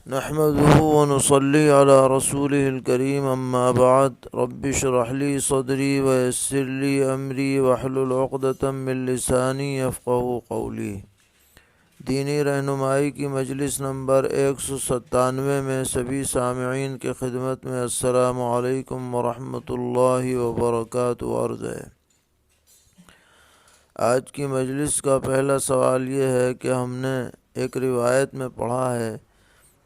نحمده ونصلي على رسوله الكريم اما بعد رب اشرح لي صدري ويسر لي امري واحلل عقدة من لساني يفقهوا قولي۔ دینی رہنمائی کی مجلس نمبر 197 میں سبھی سامعین کی خدمت میں السلام علیکم ورحمۃ اللہ وبرکاتہ عرض ہے۔ آج کی مجلس کا پہلا سوال یہ ہے کہ ہم نے ایک روایت میں پڑھا ہے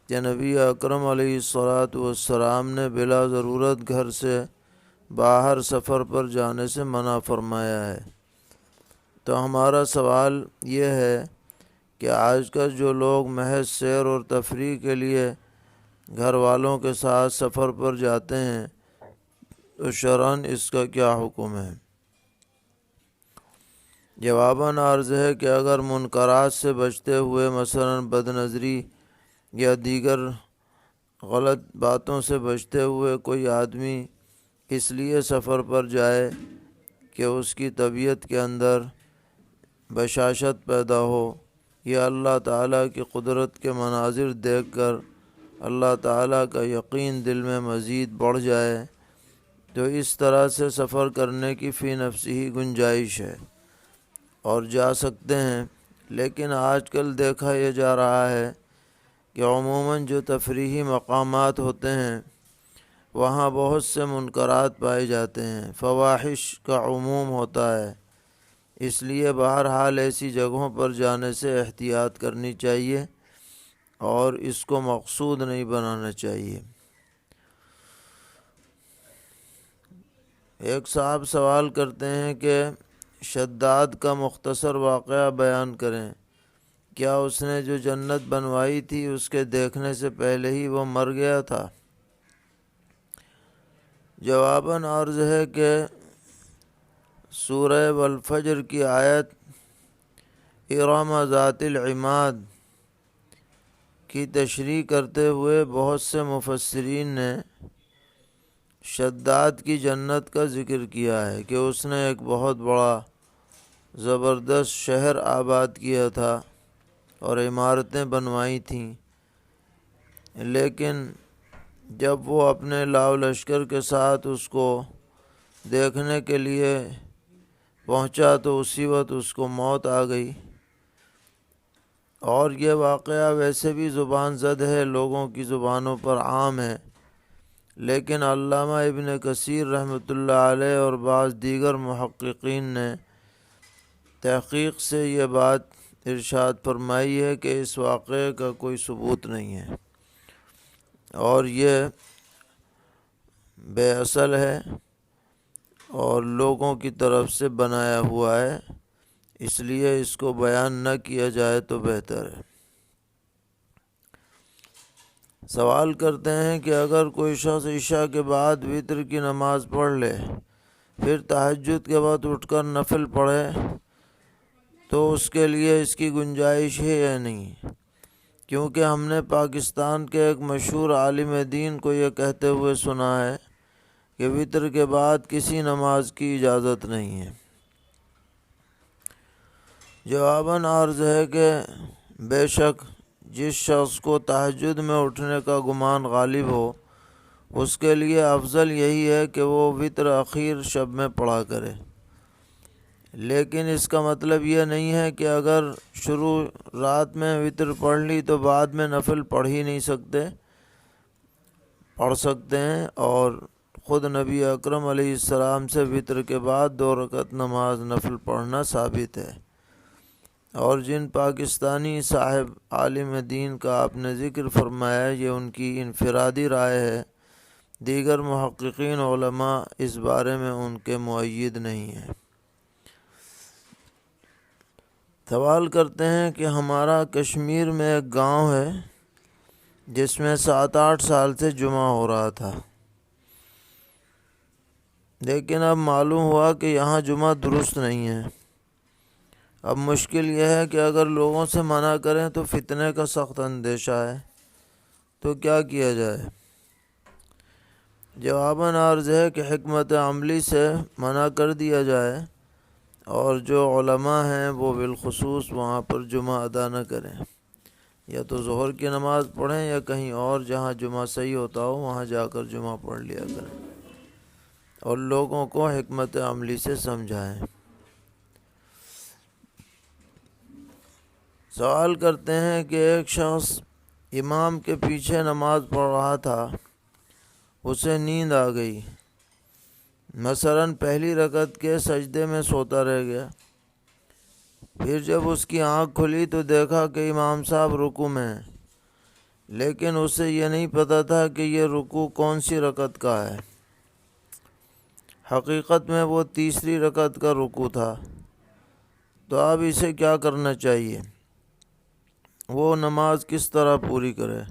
کہ نبی اکرم علیہ الصلاۃ والسلام نے بلا ضرورت گھر سے باہر سفر پر جانے سے منع فرمایا ہے۔ تو ہمارا سوال یہ ہے کہ آج کل جو لوگ محض سیر اور تفریح کے لیے گھر والوں کے ساتھ سفر پر جاتے ہیں تو شرعاً اس کا کیا حکم ہے؟ جواباً عرض ہے کہ اگر منکرات سے بچتے ہوئے مثلاً بد نظری یا دیگر غلط باتوں سے بچتے ہوئے کوئی آدمی اس لیے سفر پر جائے کہ اس کی طبیعت کے اندر بشاشت پیدا ہو یا اللہ تعالیٰ کی قدرت کے مناظر دیکھ کر اللہ تعالیٰ کا یقین دل میں مزید بڑھ جائے، تو اس طرح سے سفر کرنے کی فی نفسی ہی گنجائش ہے اور جا سکتے ہیں۔ لیکن آج کل دیکھا یہ جا رہا ہے کہ عموماً جو تفریحی مقامات ہوتے ہیں وہاں بہت سے منکرات پائے جاتے ہیں، فواحش کا عموم ہوتا ہے۔ اس لیے بہرحال ایسی جگہوں پر جانے سے احتیاط کرنی چاہیے اور اس کو مقصود نہیں بنانا چاہیے۔ ایک صاحب سوال کرتے ہیں کہ شداد کا مختصر واقعہ بیان کریں، کیا اس نے جو جنت بنوائی تھی اس کے دیکھنے سے پہلے ہی وہ مر گیا تھا؟ جواباً عرض ہے کہ سورہ والفجر کی آیت ارم ذات العماد کی تشریح کرتے ہوئے بہت سے مفسرین نے شداد کی جنت کا ذکر کیا ہے کہ اس نے ایک بہت بڑا زبردست شہر آباد کیا تھا اور عمارتیں بنوائی تھیں، لیکن جب وہ اپنے لاؤ لشکر کے ساتھ اس کو دیکھنے کے لیے پہنچا تو اسی وقت اس کو موت آ گئی۔ اور یہ واقعہ ویسے بھی زبان زد ہے، لوگوں کی زبانوں پر عام ہے، لیکن علامہ ابن کثیر رحمۃ اللہ علیہ اور بعض دیگر محققین نے تحقیق سے یہ بات ارشاد فرمائی ہے کہ اس واقعے کا کوئی ثبوت نہیں ہے اور یہ بے اصل ہے اور لوگوں کی طرف سے بنایا ہوا ہے، اس لیے اس کو بیان نہ کیا جائے تو بہتر ہے۔ سوال کرتے ہیں کہ اگر کوئی شخص عشاء کے بعد وتر کی نماز پڑھ لے پھر تہجد کے بعد اٹھ کر نفل پڑھے تو اس کے لیے اس کی گنجائش ہے یا نہیں؟ کیونکہ ہم نے پاکستان کے ایک مشہور عالم دین کو یہ کہتے ہوئے سنا ہے کہ وتر کے بعد کسی نماز کی اجازت نہیں ہے۔ جواباً عرض ہے کہ بے شک جس شخص کو تہجد میں اٹھنے کا گمان غالب ہو اس کے لیے افضل یہی ہے کہ وہ وتر اخیر شب میں پڑھا کرے، لیکن اس کا مطلب یہ نہیں ہے کہ اگر شروع رات میں وتر پڑھ لی تو بعد میں نفل پڑھ ہی نہیں سکتے، پڑھ سکتے ہیں۔ اور خود نبی اکرم علیہ السلام سے وتر کے بعد 2 رکعت نماز نفل پڑھنا ثابت ہے۔ اور جن پاکستانی صاحب عالم دین کا آپ نے ذکر فرمایا یہ ان کی انفرادی رائے ہے، دیگر محققین علماء اس بارے میں ان کے مؤید نہیں ہیں۔ سوال کرتے ہیں کہ ہمارا کشمیر میں ایک گاؤں ہے جس میں 7-8 سال سے جمعہ ہو رہا تھا، لیکن اب معلوم ہوا کہ یہاں جمعہ درست نہیں ہے۔ اب مشکل یہ ہے کہ اگر لوگوں سے منع کریں تو فتنے کا سخت اندیشہ ہے، تو کیا کیا جائے؟ جواباً عرض ہے کہ حکمت عملی سے منع کر دیا جائے اور جو علماء ہیں وہ بالخصوص وہاں پر جمعہ ادا نہ کریں، یا تو ظہر کی نماز پڑھیں یا کہیں اور جہاں جمعہ صحیح ہوتا ہو وہاں جا کر جمعہ پڑھ لیا کریں اور لوگوں کو حکمت عملی سے سمجھائیں۔ سوال کرتے ہیں کہ ایک شخص امام کے پیچھے نماز پڑھ رہا تھا، اسے نیند آ گئی، مثلاً پہلی رکعت کے سجدے میں سوتا رہ گیا۔ پھر جب اس کی آنکھ کھلی تو دیکھا کہ امام صاحب رکوع میں ہیں، لیکن اسے یہ نہیں پتہ تھا کہ یہ رکوع کون سی رکعت کا ہے۔ حقیقت میں وہ تیسری رکعت کا رکوع تھا۔ تو اب اسے کیا کرنا چاہیے؟ وہ نماز کس طرح پوری کرے؟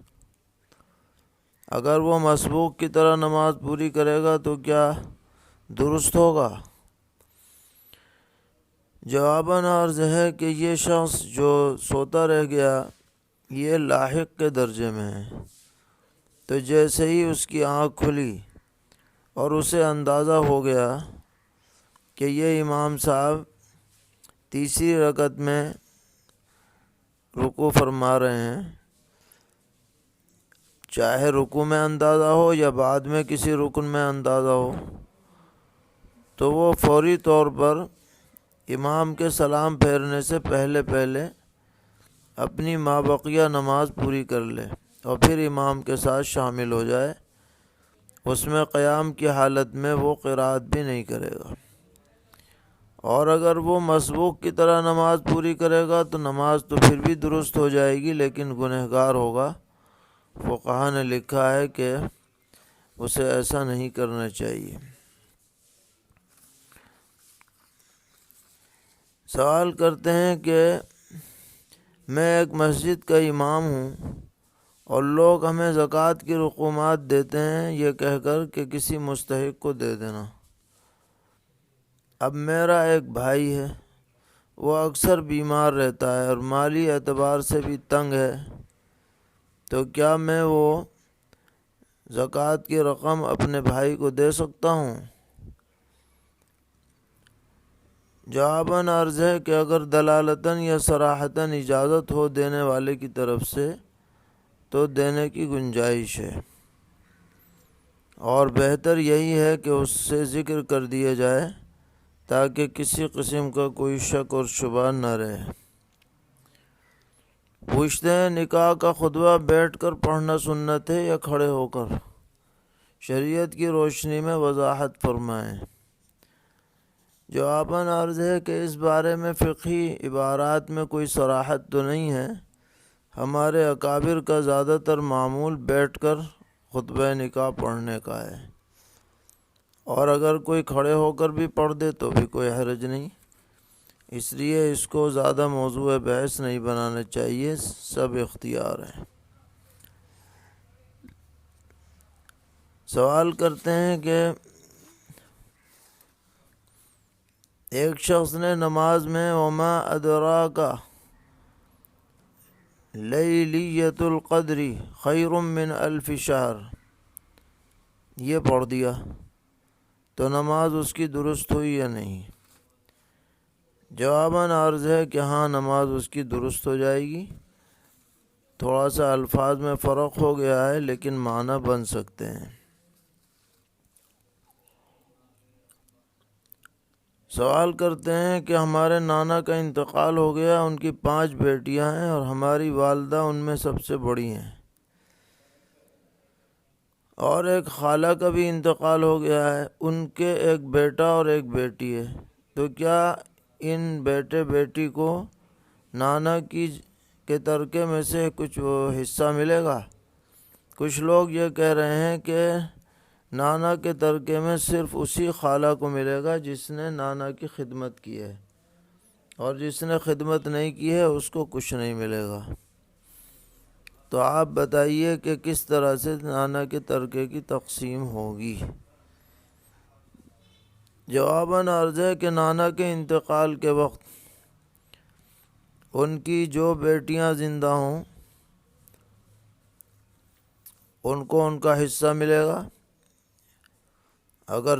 اگر وہ مسبوق کی طرح نماز پوری کرے گا تو کیا درست ہوگا؟ جواباً عرض ہے کہ یہ شخص جو سوتا رہ گیا یہ لاحق کے درجے میں ہے۔ تو جیسے ہی اس کی آنکھ کھلی اور اسے اندازہ ہو گیا کہ یہ امام صاحب تیسری رکعت میں رکوع فرما رہے ہیں، چاہے رکوع میں اندازہ ہو یا بعد میں کسی رکن میں اندازہ ہو، تو وہ فوری طور پر امام کے سلام پھیرنے سے پہلے اپنی مابقیہ نماز پوری کر لے اور پھر امام کے ساتھ شامل ہو جائے۔ اس میں قیام کی حالت میں وہ قرات بھی نہیں کرے گا، اور اگر وہ مسبوق کی طرح نماز پوری کرے گا تو نماز تو پھر بھی درست ہو جائے گی لیکن گنہگار ہوگا۔ فقہا نے لکھا ہے کہ اسے ایسا نہیں کرنا چاہیے۔ سوال کرتے ہیں کہ میں ایک مسجد کا امام ہوں اور لوگ ہمیں زکوٰۃ کی رقومات دیتے ہیں یہ کہہ کر کہ کسی مستحق کو دے دینا۔ اب میرا ایک بھائی ہے، وہ اکثر بیمار رہتا ہے اور مالی اعتبار سے بھی تنگ ہے، تو کیا میں وہ زکوٰۃ کی رقم اپنے بھائی کو دے سکتا ہوں؟ جواباً عرض ہے کہ اگر دلالتاً یا صراحتاً اجازت ہو دینے والے کی طرف سے تو دینے کی گنجائش ہے، اور بہتر یہی ہے کہ اس سے ذکر کر دیا جائے تاکہ کسی قسم کا کوئی شک اور شبہ نہ رہے۔ پوچھتے ہیں نکاح کا خطبہ بیٹھ کر پڑھنا سنت ہے یا کھڑے ہو کر؟ شریعت کی روشنی میں وضاحت فرمائیں۔ جواباً عرض ہے کہ اس بارے میں فقہی عبارات میں کوئی صراحت تو نہیں ہے۔ ہمارے اکابر کا زیادہ تر معمول بیٹھ کر خطبہ نکاح پڑھنے کا ہے، اور اگر کوئی کھڑے ہو کر بھی پڑھ دے تو بھی کوئی حرج نہیں، اس لیے اس کو زیادہ موضوع بحث نہیں بنانا چاہیے، سب اختیار ہے۔ سوال کرتے ہیں کہ ایک شخص نے نماز میں وما ادراک لیلیۃ القدر خیر من الف شہر یہ پڑھ دیا، تو نماز اس کی درست ہوئی یا نہیں؟ جواباً عرض ہے کہ ہاں نماز اس کی درست ہو جائے گی، تھوڑا سا الفاظ میں فرق ہو گیا ہے لیکن معنی بن سکتے ہیں۔ سوال کرتے ہیں کہ ہمارے نانا کا انتقال ہو گیا، ان کی 5 بیٹیاں ہیں اور ہماری والدہ ان میں سب سے بڑی ہیں، اور ایک خالہ کا بھی انتقال ہو گیا ہے، ان کے ایک بیٹا اور ایک بیٹی ہے، تو کیا ان بیٹے بیٹی کو نانا کے ترکے میں سے کچھ حصہ ملے گا؟ کچھ لوگ یہ کہہ رہے ہیں کہ نانا کے ترکے میں صرف اسی خالہ کو ملے گا جس نے نانا کی خدمت کی ہے، اور جس نے خدمت نہیں کی ہے اس کو کچھ نہیں ملے گا۔ تو آپ بتائیے کہ کس طرح سے نانا کے ترکے کی تقسیم ہوگی؟ جواباً عرض ہے کہ نانا کے انتقال کے وقت ان کی جو بیٹیاں زندہ ہوں ان کو ان کا حصہ ملے گا، اگر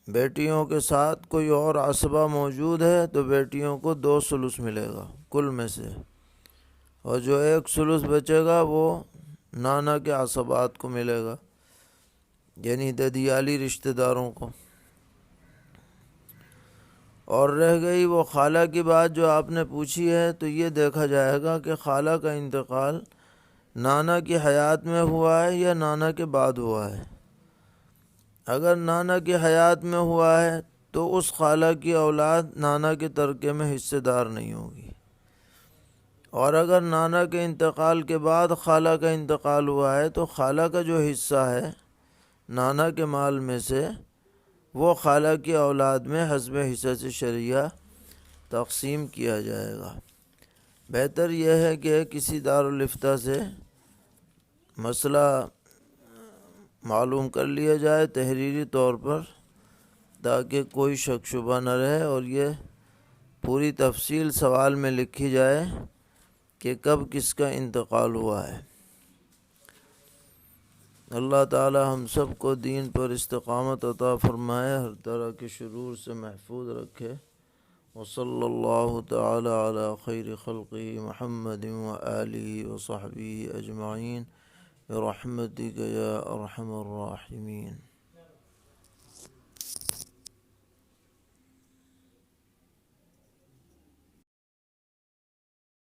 بیٹیوں کے ساتھ کوئی اور عصبہ موجود ہے تو بیٹیوں کو 2 ثلث ملے گا کل میں سے، اور جو 1 ثلث بچے گا وہ نانا کے عصبات کو ملے گا، یعنی ددیالی رشتہ داروں کو۔ اور رہ گئی وہ خالہ کی بات جو آپ نے پوچھی ہے، تو یہ دیکھا جائے گا کہ خالہ کا انتقال نانا کی حیات میں ہوا ہے یا نانا کے بعد ہوا ہے۔ اگر نانا کی حیات میں ہوا ہے تو اس خالہ کی اولاد نانا کے ترکے میں حصہ دار نہیں ہوگی، اور اگر نانا کے انتقال کے بعد خالہ کا انتقال ہوا ہے تو خالہ کا جو حصہ ہے نانا کے مال میں سے، وہ خالہ کی اولاد میں حسب حصص شرعیہ تقسیم کیا جائے گا۔ بہتر یہ ہے کہ کسی دارالفتہ سے مسئلہ معلوم کر لیا جائے تحریری طور پر، تاکہ کوئی شک شبہ نہ رہے، اور یہ پوری تفصیل سوال میں لکھی جائے کہ کب کس کا انتقال ہوا ہے۔ اللہ تعالی ہم سب کو دین پر استقامت عطا فرمائے، ہر طرح کے شرور سے محفوظ رکھے۔ وصلی اللہ تعالی علی خیر خلقہ محمد وآلہ وصحبہ اجمعین برحمتک یا ارحم الراحمین۔